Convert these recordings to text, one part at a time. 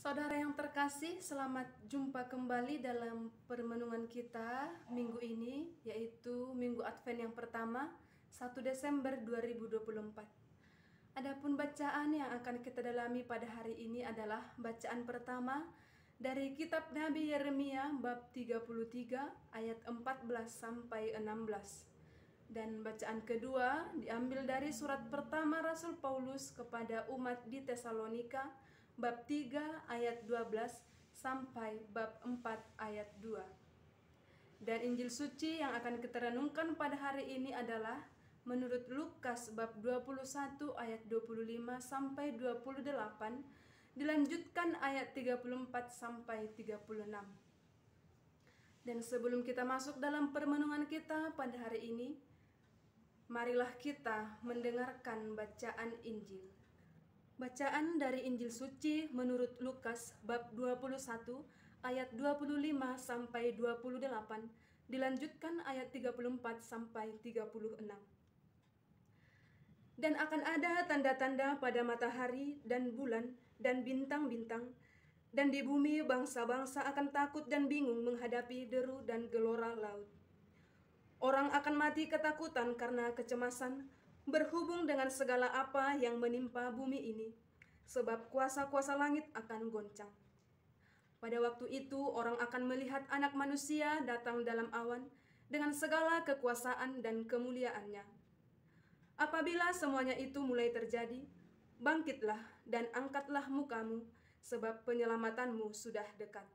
Saudara yang terkasih, selamat jumpa kembali dalam permenungan kita minggu ini, yaitu Minggu Advent yang pertama, 1 Desember 2024. Adapun bacaan yang akan kita dalami pada hari ini adalah bacaan pertama dari kitab Nabi Yeremia bab 33 ayat 14 sampai 16. Dan bacaan kedua diambil dari surat pertama Rasul Paulus kepada umat di Tesalonika bab 3 ayat 12 sampai bab 4 ayat 2. Dan Injil suci yang akan kita renungkan pada hari ini adalah menurut Lukas bab 21 ayat 25 sampai 28, dilanjutkan ayat 34 sampai 36. Dan sebelum kita masuk dalam permenungan kita pada hari ini, marilah kita mendengarkan bacaan Injil. Bacaan dari Injil suci menurut Lukas bab 21 ayat 25 sampai 28, dilanjutkan ayat 34 sampai 36. Dan akan ada tanda-tanda pada matahari dan bulan dan bintang-bintang, dan di bumi bangsa-bangsa akan takut dan bingung menghadapi deru dan gelora laut. Orang akan mati ketakutan karena kecemasan berhubung dengan segala apa yang menimpa bumi ini, sebab kuasa-kuasa langit akan goncang. Pada waktu itu orang akan melihat Anak Manusia datang dalam awan dengan segala kekuasaan dan kemuliaannya. Apabila semuanya itu mulai terjadi, bangkitlah dan angkatlah mukamu, sebab penyelamatanmu sudah dekat.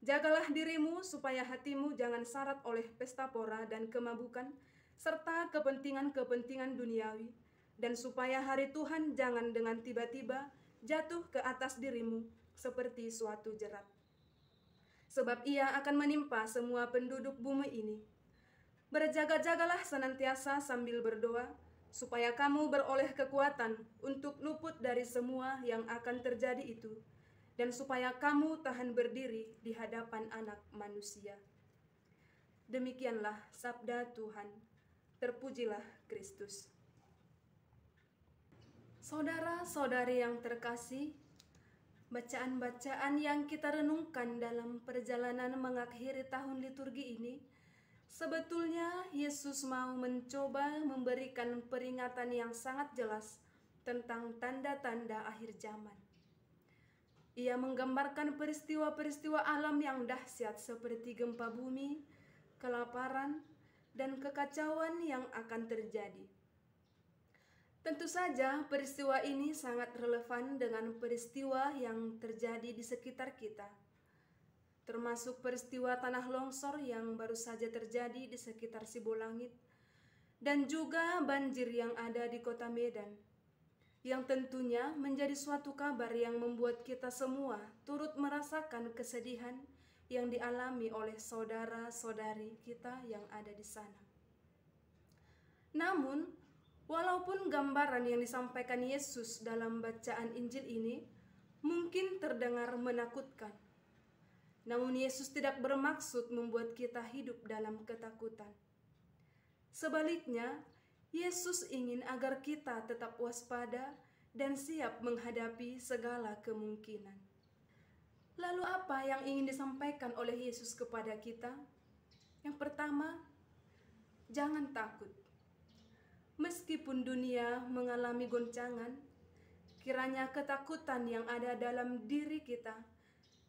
Jagalah dirimu supaya hatimu jangan syarat oleh pesta pora dan kemabukan, serta kepentingan-kepentingan duniawi, dan supaya hari Tuhan jangan dengan tiba-tiba jatuh ke atas dirimu seperti suatu jerat. Sebab ia akan menimpa semua penduduk bumi ini. Berjaga-jagalah senantiasa sambil berdoa, supaya kamu beroleh kekuatan untuk luput dari semua yang akan terjadi itu, dan supaya kamu tahan berdiri di hadapan Anak Manusia. Demikianlah sabda Tuhan. Terpujilah Kristus. Saudara-saudari yang terkasih, bacaan-bacaan yang kita renungkan dalam perjalanan mengakhiri tahun liturgi ini, sebetulnya Yesus mau mencoba memberikan peringatan yang sangat jelas tentang tanda-tanda akhir zaman. Ia menggambarkan peristiwa-peristiwa alam yang dahsyat seperti gempa bumi, kelaparan, dan kekacauan yang akan terjadi. Tentu saja peristiwa ini sangat relevan dengan peristiwa yang terjadi di sekitar kita, termasuk peristiwa tanah longsor yang baru saja terjadi di sekitar Sibolangit, dan juga banjir yang ada di kota Medan, yang tentunya menjadi suatu kabar yang membuat kita semua turut merasakan kesedihan yang dialami oleh saudara-saudari kita yang ada di sana. Namun, walaupun gambaran yang disampaikan Yesus dalam bacaan Injil ini mungkin terdengar menakutkan, namun Yesus tidak bermaksud membuat kita hidup dalam ketakutan. Sebaliknya, Yesus ingin agar kita tetap waspada dan siap menghadapi segala kemungkinan. Lalu apa yang ingin disampaikan oleh Yesus kepada kita? Yang pertama, jangan takut. Meskipun dunia mengalami goncangan, kiranya ketakutan yang ada dalam diri kita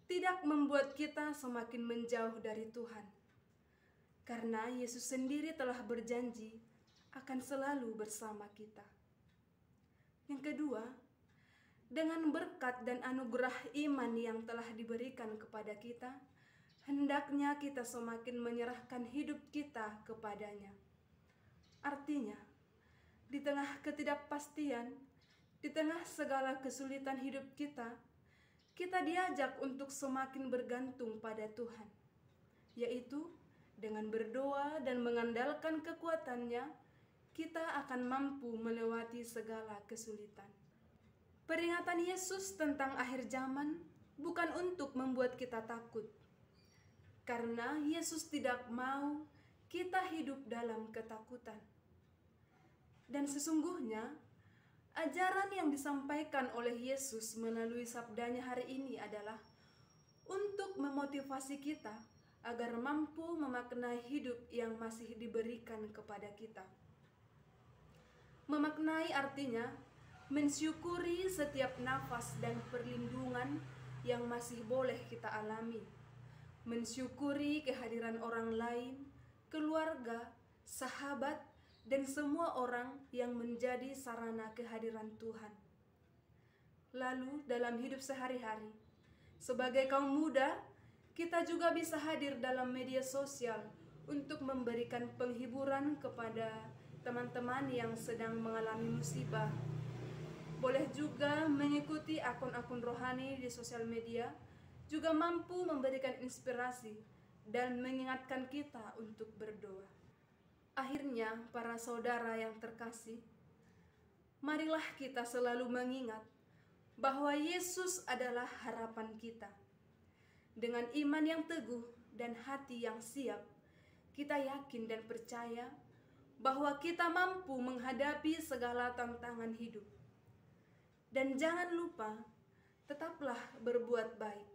tidak membuat kita semakin menjauh dari Tuhan. Karena Yesus sendiri telah berjanji akan selalu bersama kita. Yang kedua, dengan berkat dan anugerah iman yang telah diberikan kepada kita, hendaknya kita semakin menyerahkan hidup kita kepadanya. Artinya, di tengah ketidakpastian, di tengah segala kesulitan hidup kita, kita diajak untuk semakin bergantung pada Tuhan, yaitu dengan berdoa dan mengandalkan kekuatannya, kita akan mampu melewati segala kesulitan. Peringatan Yesus tentang akhir zaman bukan untuk membuat kita takut, karena Yesus tidak mau kita hidup dalam ketakutan. Dan sesungguhnya Ajaran yang disampaikan oleh Yesus melalui sabdanya hari ini adalah untuk memotivasi kita agar mampu memaknai hidup yang masih diberikan kepada kita. Memaknai artinya mensyukuri setiap nafas dan perlindungan yang masih boleh kita alami. Mensyukuri kehadiran orang lain, keluarga, sahabat, dan semua orang yang menjadi sarana kehadiran Tuhan. Lalu dalam hidup sehari-hari, sebagai kaum muda, kita juga bisa hadir dalam media sosial untuk memberikan penghiburan kepada teman-teman yang sedang mengalami musibah. Boleh juga mengikuti akun-akun rohani di sosial media, juga mampu memberikan inspirasi dan mengingatkan kita untuk berdoa. Akhirnya, para saudara yang terkasih, marilah kita selalu mengingat bahwa Yesus adalah harapan kita. Dengan iman yang teguh dan hati yang siap, kita yakin dan percaya bahwa kita mampu menghadapi segala tantangan hidup. Dan jangan lupa, tetaplah berbuat baik.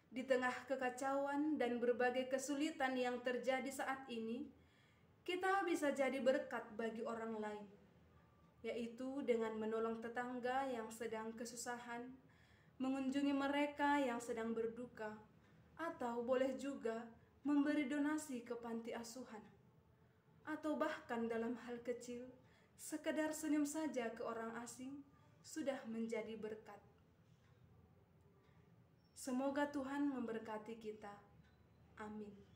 Di tengah kekacauan dan berbagai kesulitan yang terjadi saat ini, kita bisa jadi berkat bagi orang lain, yaitu dengan menolong tetangga yang sedang kesusahan, mengunjungi mereka yang sedang berduka, atau boleh juga memberi donasi ke panti asuhan, atau bahkan dalam hal kecil, sekedar senyum saja ke orang asing sudah menjadi berkat. Semoga Tuhan memberkati kita. Amin.